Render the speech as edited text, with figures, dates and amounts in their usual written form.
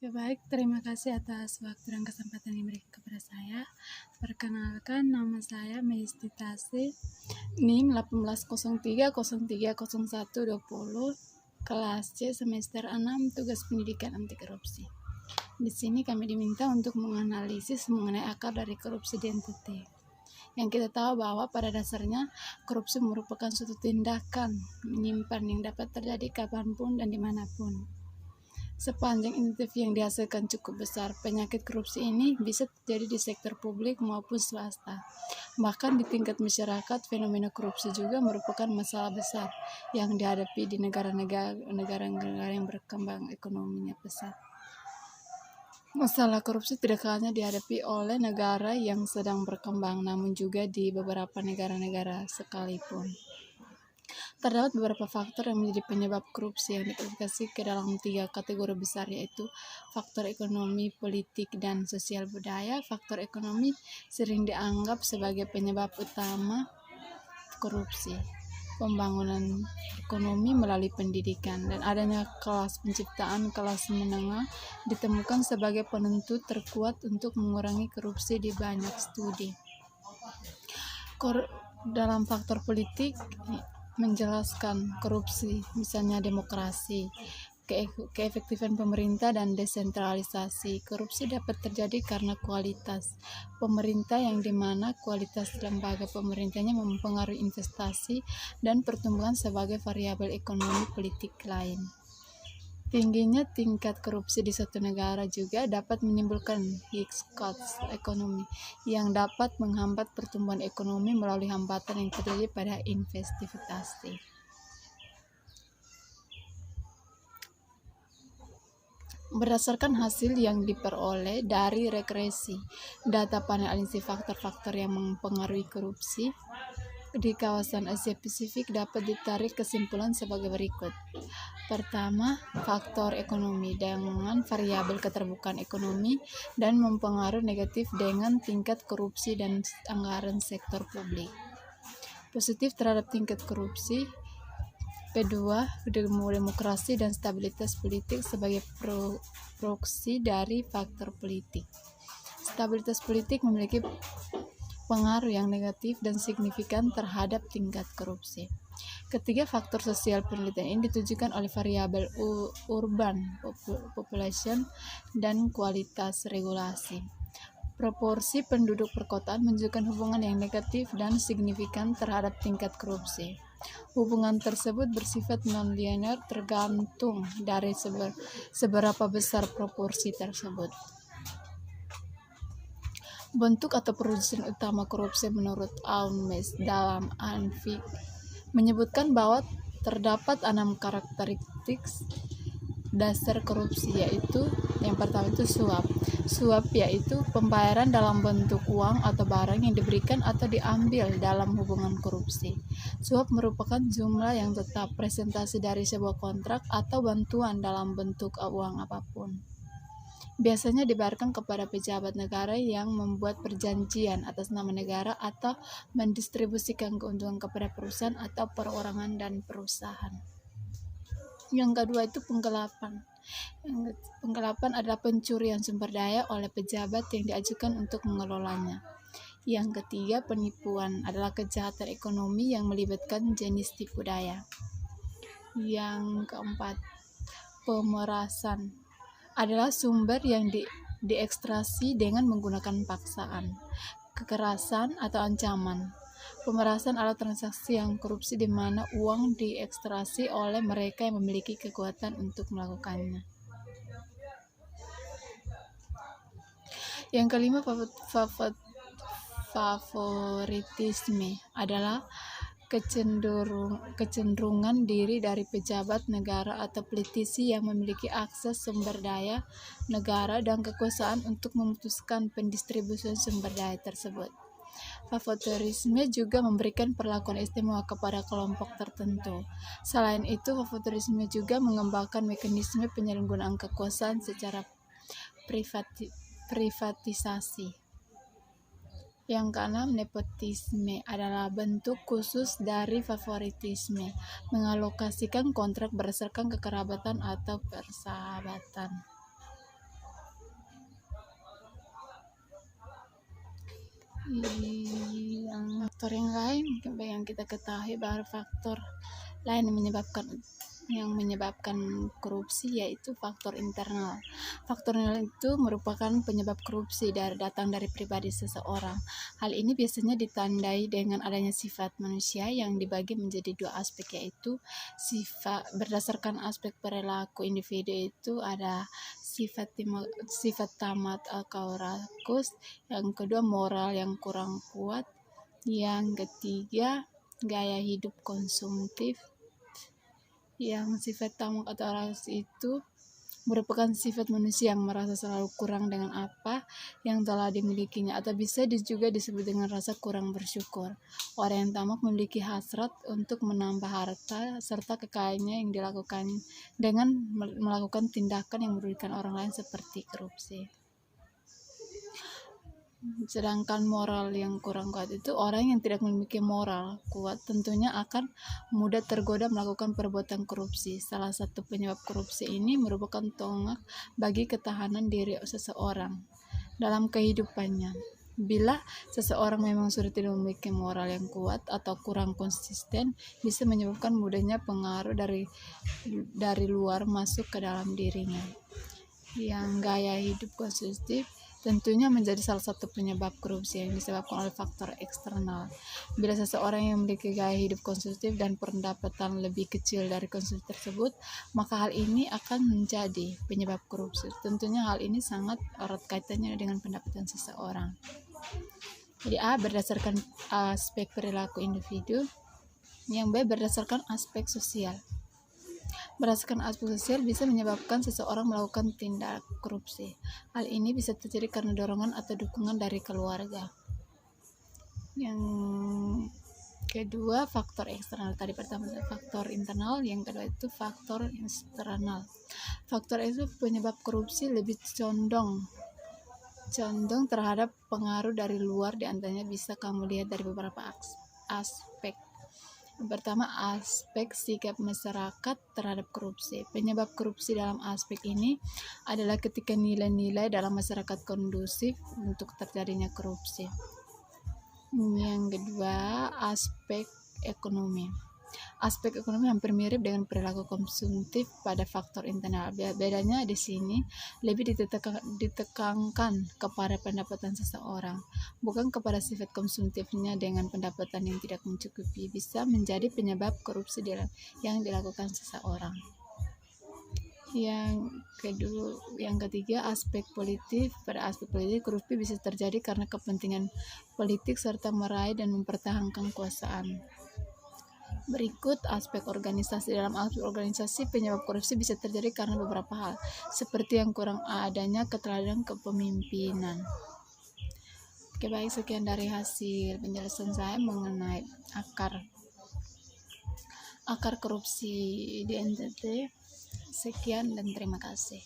Oke, baik. Terima kasih atas waktu dan kesempatan yang diberikan kepada saya. Perkenalkan, nama saya Mestitasi, NIM 1803030120, kelas C semester 6, tugas pendidikan anti korupsi. Di sini kami diminta untuk menganalisis mengenai akar dari korupsi di NTT. Yang kita tahu bahwa pada dasarnya korupsi merupakan suatu tindakan menyimpan yang dapat terjadi kapanpun dan dimanapun. Sepanjang insentif yang dihasilkan cukup besar, penyakit korupsi ini bisa terjadi di sektor publik maupun swasta. Bahkan di tingkat masyarakat, fenomena korupsi juga merupakan masalah besar yang dihadapi di negara-negara yang berkembang ekonominya pesat. Masalah korupsi tidak hanya dihadapi oleh negara yang sedang berkembang, namun juga di beberapa negara-negara sekalipun. Terdapat beberapa faktor yang menjadi penyebab korupsi yang diklasifikasi ke dalam 3 kategori besar, yaitu faktor ekonomi, politik, dan sosial budaya. Faktor ekonomi sering dianggap sebagai penyebab utama korupsi. Pembangunan ekonomi melalui pendidikan dan adanya kelas penciptaan kelas menengah ditemukan sebagai penentu terkuat untuk mengurangi korupsi di banyak studi. Dalam faktor politik menjelaskan korupsi, misalnya demokrasi, keefektifan pemerintah dan desentralisasi. Korupsi dapat terjadi karena kualitas pemerintah yang dimana kualitas lembaga pemerintahnya mempengaruhi investasi dan pertumbuhan sebagai variabel ekonomi politik lain. Tingginya tingkat korupsi di suatu negara juga dapat menimbulkan hiccups ekonomi yang dapat menghambat pertumbuhan ekonomi melalui hambatan yang terjadi pada investasi. Berdasarkan hasil yang diperoleh dari regresi data panel analisis faktor-faktor yang mempengaruhi korupsi di kawasan Asia Pasifik, dapat ditarik kesimpulan sebagai berikut. Pertama, faktor ekonomi dengan variabel keterbukaan ekonomi dan mempengaruhi negatif dengan tingkat korupsi dan anggaran sektor publik. Positif terhadap tingkat korupsi. Kedua, demokrasi dan stabilitas politik sebagai proksi dari faktor politik. Stabilitas politik memiliki pengaruh yang negatif dan signifikan terhadap tingkat korupsi. Ketiga, faktor sosial. Penelitian ini ditujukan oleh variabel urban population dan kualitas regulasi. Proporsi penduduk perkotaan menunjukkan hubungan yang negatif dan signifikan terhadap tingkat korupsi. Hubungan tersebut bersifat non-linear, tergantung dari seberapa besar proporsi tersebut. Bentuk atau perwujudan utama korupsi menurut Almes dalam Anfik menyebutkan bahwa terdapat 6 karakteristik dasar korupsi, yaitu yang pertama itu suap. Suap yaitu pembayaran dalam bentuk uang atau barang yang diberikan atau diambil dalam hubungan korupsi. Suap merupakan jumlah yang tetap, presentasi dari sebuah kontrak atau bantuan dalam bentuk uang apapun. Biasanya dibayarkan kepada pejabat negara yang membuat perjanjian atas nama negara atau mendistribusikan keuntungan kepada perusahaan atau perorangan dan perusahaan. Yang kedua itu penggelapan. Penggelapan adalah pencurian sumber daya oleh pejabat yang diajukan untuk mengelolanya. Yang ketiga, penipuan adalah kejahatan ekonomi yang melibatkan jenis tipu daya. Yang keempat, pemerasan adalah sumber yang diekstrasi dengan menggunakan paksaan, kekerasan, atau ancaman. Pemerasan adalah transaksi yang korupsi di mana uang diekstrasi oleh mereka yang memiliki kekuatan untuk melakukannya. Yang kelima, favoritisme adalah kecenderungan diri dari pejabat negara atau politisi yang memiliki akses sumber daya negara dan kekuasaan untuk memutuskan pendistribusian sumber daya tersebut. Favoritisme juga memberikan perlakuan istimewa kepada kelompok tertentu. Selain itu, favoritisme juga mengembangkan mekanisme penyalahgunaan kekuasaan secara privatisasi. Yang keenam, nepotisme adalah bentuk khusus dari favoritisme, mengalokasikan kontrak berdasarkan kekerabatan atau persahabatan. Faktor yang lain yang kita ketahui bahwa faktor lain yang menyebabkan korupsi yaitu faktor internal. Faktor internal itu merupakan penyebab korupsi datang dari pribadi seseorang. Hal ini biasanya ditandai dengan adanya sifat manusia yang dibagi menjadi dua aspek, yaitu berdasarkan aspek perilaku individu itu ada sifat tamat atau rakus, yang kedua moral yang kurang kuat, yang ketiga gaya hidup konsumtif. Yang sifat tamak atau rakus itu merupakan sifat manusia yang merasa selalu kurang dengan apa yang telah dimilikinya, atau bisa juga disebut dengan rasa kurang bersyukur. Orang yang tamak memiliki hasrat untuk menambah harta serta kekayaannya yang dilakukan dengan melakukan tindakan yang merugikan orang lain seperti korupsi. Sedangkan moral yang kurang kuat itu orang yang tidak memiliki moral kuat tentunya akan mudah tergoda melakukan perbuatan korupsi. Salah satu penyebab korupsi ini merupakan tonggak bagi ketahanan diri seseorang dalam kehidupannya. Bila seseorang memang sudah tidak memiliki moral yang kuat atau kurang konsisten, bisa menyebabkan mudahnya pengaruh dari luar masuk ke dalam dirinya. Yang gaya hidup konsumtif tentunya menjadi salah satu penyebab korupsi yang disebabkan oleh faktor eksternal. Bila seseorang yang memiliki gaya hidup konsumtif dan pendapatan lebih kecil dari konsumsi tersebut, maka hal ini akan menjadi penyebab korupsi. Tentunya hal ini sangat erat kaitannya dengan pendapatan seseorang. Jadi A, berdasarkan aspek perilaku individu. Yang B, berdasarkan aspek sosial. Berdasarkan aspek sosial bisa menyebabkan seseorang melakukan tindak korupsi. Hal ini bisa terjadi karena dorongan atau dukungan dari keluarga. Yang kedua, faktor eksternal. Tadi pertama faktor internal, yang kedua itu faktor eksternal. Faktor itu penyebab korupsi lebih condong terhadap pengaruh dari luar, diantaranya bisa kamu lihat dari beberapa aspek. Yang pertama, aspek sikap masyarakat terhadap korupsi. Penyebab korupsi dalam aspek ini adalah ketika nilai-nilai dalam masyarakat kondusif untuk terjadinya korupsi. Yang kedua, aspek ekonomi. Aspek ekonomi hampir mirip dengan perilaku konsumtif pada faktor internal. Bedanya di sini lebih ditekankan kepada pendapatan seseorang, bukan kepada sifat konsumtifnya. Dengan pendapatan yang tidak mencukupi bisa menjadi penyebab korupsi yang dilakukan seseorang. Yang ketiga, aspek politik. Pada aspek politik, korupsi bisa terjadi karena kepentingan politik serta meraih dan mempertahankan kekuasaan. Berikut aspek organisasi. Dalam aspek organisasi, penyebab korupsi bisa terjadi karena beberapa hal, seperti yang kurang adanya keteladanan kepemimpinan. Oke, baik, sekian dari hasil penjelasan saya mengenai akar korupsi di NTT. Sekian dan terima kasih.